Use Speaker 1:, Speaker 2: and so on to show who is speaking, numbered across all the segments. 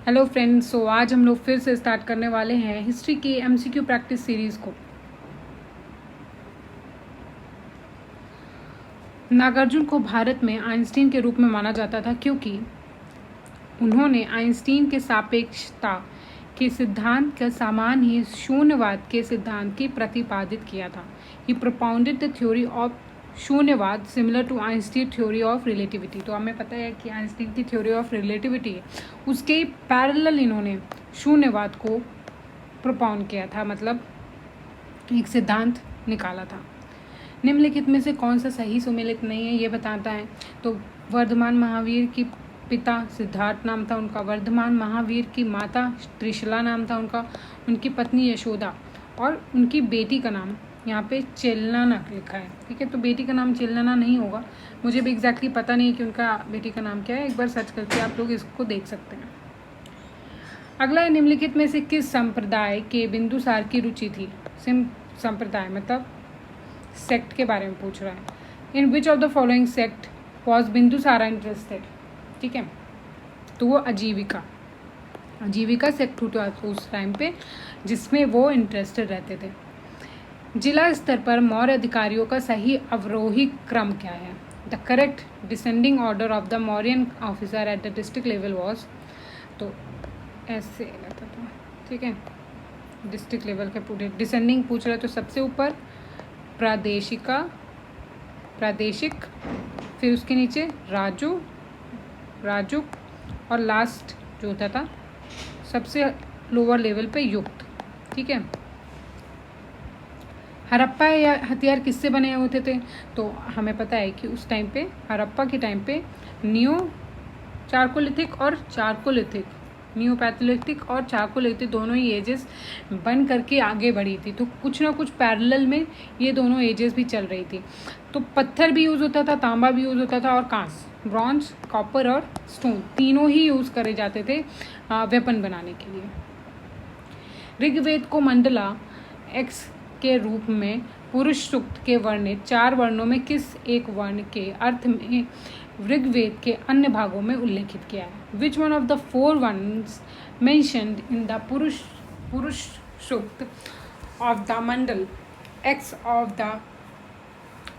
Speaker 1: Hello friends, सो आज हम लोग फिर से स्टार्ट करने वाले हैं हिस्ट्री की एमसीक्यू प्रैक्टिस सीरीज़ को। नागार्जुन को भारत में आइंस्टीन के रूप में माना जाता था क्योंकि उन्होंने आइंस्टीन के सापेक्षता के सिद्धांत का समान ही शून्यवाद के सिद्धांत की प्रतिपादित किया था। He propounded the theory of Shunyavada similar to Einstein theory of relativity. तो हमें पता है कि आइंस्टीन की थ्योरी ऑफ रिलेटिविटी है, उसके पैरेलल इन्होंने शून्यवाद को प्रोपाउंड किया था, मतलब एक सिद्धांत निकाला था। निम्नलिखित में से कौन सा सही सुमेलित नहीं है ये बताता है। तो वर्धमान महावीर की पिता सिद्धार्थ नाम था उनका, वर्धमान महावीर की माता त्रिशला नाम था उनका, उनकी पत्नी यशोदा और उनकी बेटी का नाम यहाँ पे चेलना लिखा है। ठीक है, तो बेटी का नाम चेलना नहीं होगा, मुझे भी एग्जैक्टली पता नहीं कि उनका बेटी का नाम क्या है, एक बार सर्च करके आप लोग इसको देख सकते हैं। अगला है, निम्नलिखित में से किस संप्रदाय के बिंदुसार की रुचि थी। संप्रदाय मतलब सेक्ट के बारे में पूछ रहा है। In which of the following sect was Bindusara interested. ठीक है, तो वो आजीविका सेक्ट हुआ उस टाइम पे जिसमें वो इंटरेस्टेड रहते थे। जिला स्तर पर मौर्य अधिकारियों का सही अवरोही क्रम क्या है। The correct descending order of the Mauryan officer at the district level was, तो ऐसे रहता था। ठीक है, डिस्ट्रिक्ट लेवल के पूरे डिसेंडिंग पूछ रहे, तो सबसे ऊपर प्रादेशिक, फिर उसके नीचे राजुक और लास्ट जो होता था सबसे लोअर लेवल पे युक्त। ठीक है, हड़प्पा या हथियार किससे बने होते थे। तो हमें पता है कि उस टाइम पे हड़प्पा के टाइम पे नियोपैथोलिथिक और चारकोलिथिक दोनों ही एजेस बन करके आगे बढ़ी थी। तो कुछ ना कुछ पैरेलल में ये दोनों एजेस भी चल रही थी। तो पत्थर भी यूज़ होता था, तांबा भी यूज़ होता था और कांस, ब्रॉन्ज, कॉपर और स्टोन तीनों ही यूज़ करे जाते थे वेपन बनाने के लिए। ऋग्वेद को मंडला एक्स के रूप में पुरुष सूक्त के वर्णित 4 वर्णों में किस एक वर्ण के अर्थ में ऋग्वेद के अन्य भागों में उल्लेखित किया है। Which one of the 4 words mentioned in the Purusha Sukta of the Mandala X of the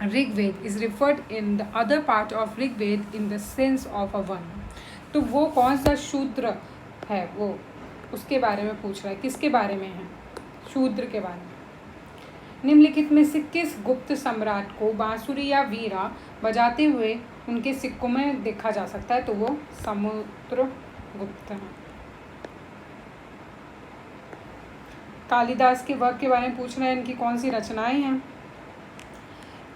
Speaker 1: Rigveda is referred in the other part of Rigveda in the sense of a varna. तो वो कौन सा शूद्र है, वो उसके बारे में पूछ रहा है। किसके बारे में है? शूद्र के बारे में। निम्नलिखित में से किस गुप्त सम्राट को बांसुरी या वीणा बजाते हुए उनके सिक्कों में देखा जा सकता है। तो वो समुद्रगुप्त हैं। कालिदास के वर्क के बारे में पूछ रहे हैं, इनकी कौन सी रचनाएं हैं।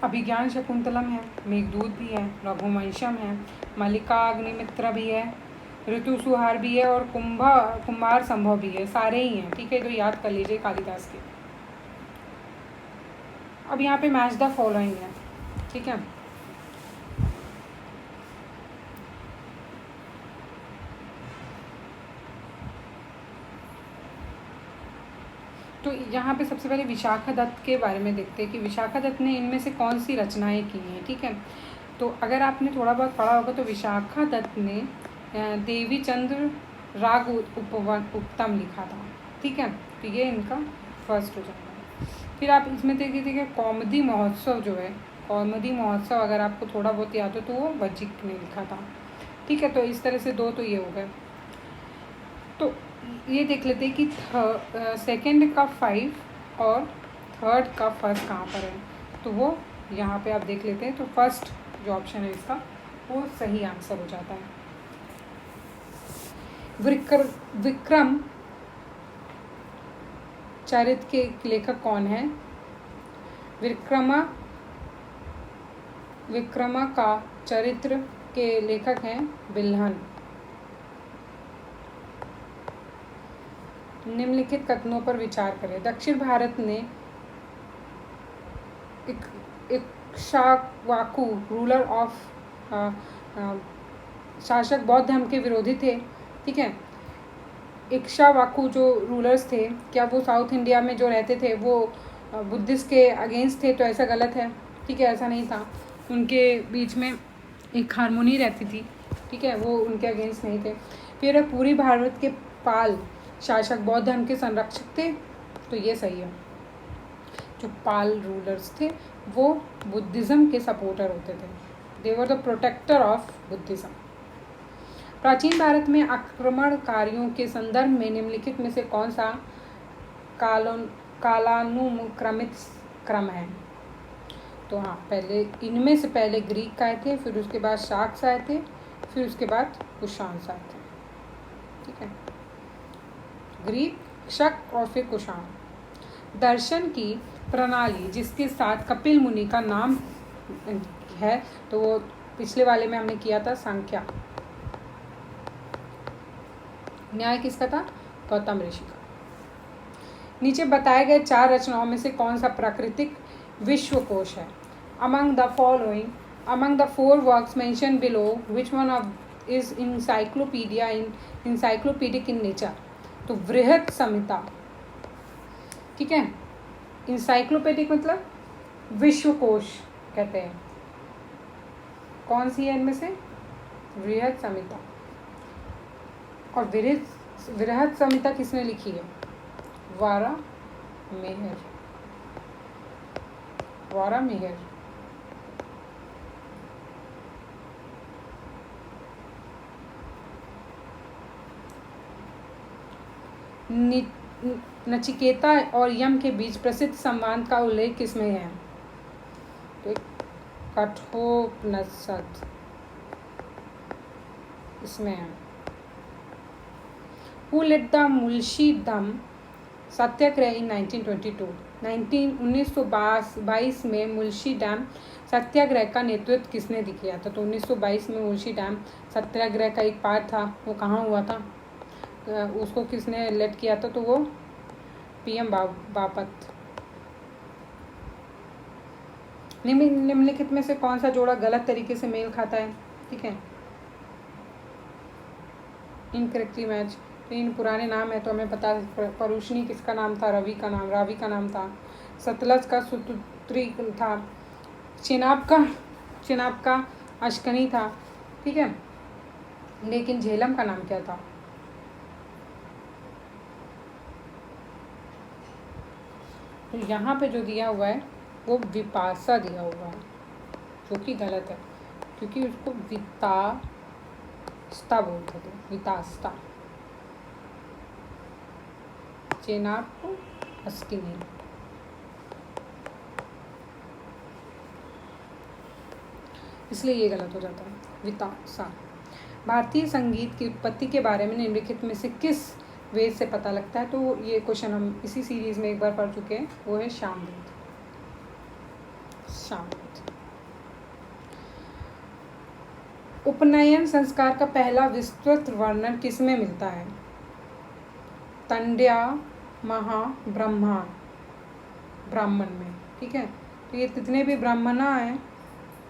Speaker 1: अभिज्ञान शकुंतलम है, मेघदूत भी है, रघुवंशम है, मल्लिका अग्निमित्र भी है, ऋतुसुहार भी है और कुम्भार संभव भी है। सारे ही हैं। ठीक है, तो याद कर लीजिए कालिदास के। अब यहाँ पे मैच द फॉलोइंग है। ठीक है, तो यहाँ पे सबसे पहले विशाखादत्त के बारे में देखते हैं कि विशाखादत्त ने इनमें से कौन सी रचनाएं की हैं। ठीक है, तो अगर आपने थोड़ा बहुत पढ़ा होगा तो विशाखादत्त ने देवी चंद्र राग उपतम लिखा था। ठीक है, तो ये इनका फर्स्ट हो जाएगा। फिर आप इसमें देखिए कौमुदी महोत्सव जो है, कौमुदी महोत्सव अगर आपको थोड़ा बहुत याद हो तो वो वज्जिक ने लिखा था। ठीक है, तो इस तरह से 2 तो ये हो गए। तो ये देख लेते हैं कि सेकंड का 5 और थर्ड का फर्स्ट कहाँ पर है। तो वो यहाँ पे आप देख लेते हैं, तो फर्स्ट जो ऑप्शन है इसका वो सही आंसर हो जाता है। विक्रम चरित्र के लेखक कौन है। विक्रमा का चरित्र के लेखक हैं बिल्हन। निम्नलिखित कथनों पर विचार करें। दक्षिण भारत ने इक्ष्वाकु रूलर ऑफ शासक बौद्ध धर्म के विरोधी थे। ठीक है, इक्ष्वाकु जो रूलर्स थे, क्या वो साउथ इंडिया में जो रहते थे वो बुद्धिस्ट के अगेंस्ट थे। तो ऐसा गलत है। ठीक है, ऐसा नहीं था, उनके बीच में एक हारमोनी रहती थी। ठीक है, वो उनके अगेंस्ट नहीं थे। फिर पूरी भारत के पाल शासक बौद्ध धर्म के संरक्षक थे, तो ये सही है। जो पाल रूलर्स थे वो बुद्धिज़्म के सपोर्टर होते थे, they were the protector of Buddhism. प्राचीन भारत में आक्रमणकारियों के संदर्भ में निम्नलिखित में से कौन सा कालानुक्रमित क्रम है? तो हाँ, पहले इनमें से पहले ग्रीक आए थे, फिर उसके बाद शाक्स आए थे, फिर उसके बाद कुषाण आए थे। ठीक है, ग्रीक, शक और फिर कुषाण। दर्शन की प्रणाली जिसके साथ कपिल मुनि का नाम है, तो वो पिछले वाले में हमने किया था सांख्या। न्याय किसका था? गौतम ऋषि का। नीचे बताए गए 4 रचनाओं में से कौन सा प्राकृतिक विश्वकोश है? Among the following, among the 4 works mentioned below, which one of is encyclopedic in nature? तो वृहत संहिता, ठीक है। इंसाइक्लोपीडिक मतलब विश्वकोश कहते हैं। कौन सी है इनमें से? वृहत संहिता। और वृहत संहिता किसने लिखी है? वारामेहर। नचिकेता और यम के बीच प्रसिद्ध संवाद का उल्लेख किसमें है? तो कठोपनिषद इसमें है। Who led the मुल्शी दम सत्याग्रह इन 1922? 1922 में मुल्शी डैम सत्याग्रह का नेतृत्व किसने किया था? तो 1922 में मुल्शी डैम सत्याग्रह का एक पार्ट था, वो कहाँ हुआ था? उसको किसने लेड किया था? तो वो PM बापट। निम्नलिखित में से कौन सा जोड़ा गलत तरीके से मेल खाता है? ठीक है, इनकरेक्टली मैच। तो इन पुराने नाम है तो हमें पता है। परुष्णी किसका नाम था? रावी का नाम था। सतलज का सुतुत्री था। चिनाब का अश्कनी था। ठीक है, लेकिन झेलम का नाम क्या था? तो यहाँ पे जो दिया हुआ है वो विपासा दिया हुआ है, जो कि गलत है, क्योंकि उसको वितास्ता बोलते थे, वितास्ता। चेनाब को अस्किनी। इसलिए ये गलत हो जाता है, वितासा। भारतीय संगीत की उत्पत्ति के बारे में निम्नलिखित में से किस वेद से पता लगता है? तो ये क्वेश्चन हम इसी सीरीज में एक बार पढ़ चुके हैं, वो है सामवेद। उपनयन संस्कार का पहला विस्तृत वर्णन किसमें मिलता है? तंड्या ब्राह्मण में। ठीक है, तो ये जितने भी ब्राह्मणा हैं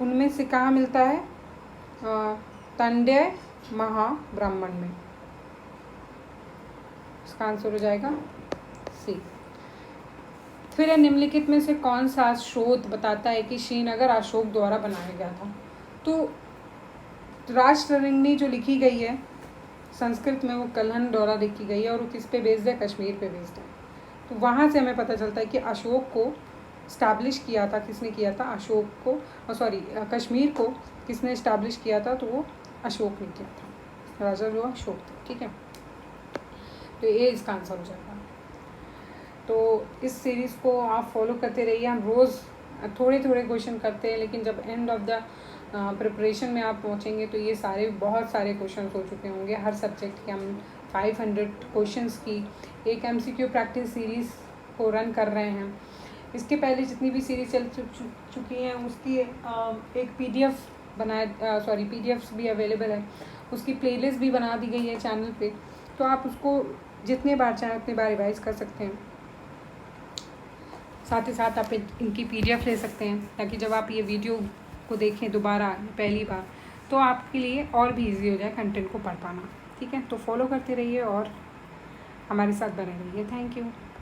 Speaker 1: उनमें से कहाँ मिलता है? तंड्य महाब्राह्मण में। इसका आंसर हो जाएगा सी। फिर निम्नलिखित में से कौन सा स्रोत बताता है कि श्रीनगर अशोक द्वारा बनाया गया था? तो राष्ट्ररंगिणी जो लिखी गई है संस्कृत में, वो कल्हण द्वारा लिखी गई है, और वो किस पे बेस्ड है? कश्मीर पे बेस्ड है। तो वहाँ से हमें पता चलता है कि अशोक को इस्टेब्लिश किया था, किसने किया था? अशोक को, कश्मीर को किसने इस्टेब्लिश किया था? तो वो अशोक ने किया था, राजा जो अशोक थे। ठीक है, तो ये इसका आंसर हो जाएगा। तो इस सीरीज़ को आप फॉलो करते रहिए। हम रोज़ थोड़े क्वेश्चन करते हैं, लेकिन जब एंड ऑफ द प्रिपरेशन में आप पहुँचेंगे तो ये बहुत सारे क्वेश्चन हो चुके होंगे। हर सब्जेक्ट के हम 500 क्वेश्चंस की एक MCQ प्रैक्टिस सीरीज़ को रन कर रहे हैं। इसके पहले जितनी भी सीरीज चल चुकी हैं उसकी एक PDFs भी अवेलेबल है, उसकी प्लेलिस्ट भी बना दी गई है चैनल पे, तो आप उसको जितने बार चाहें उतने बार रिवाइज कर सकते हैं। साथ ही साथ आप इनकी PDF ले सकते हैं, ताकि जब आप ये वीडियो को देखें दोबारा पहली बार, तो आपके लिए और भी इजी हो जाए कंटेंट को पढ़ पाना। ठीक है, तो फॉलो करते रहिए और हमारे साथ बने रहिए। Thank you.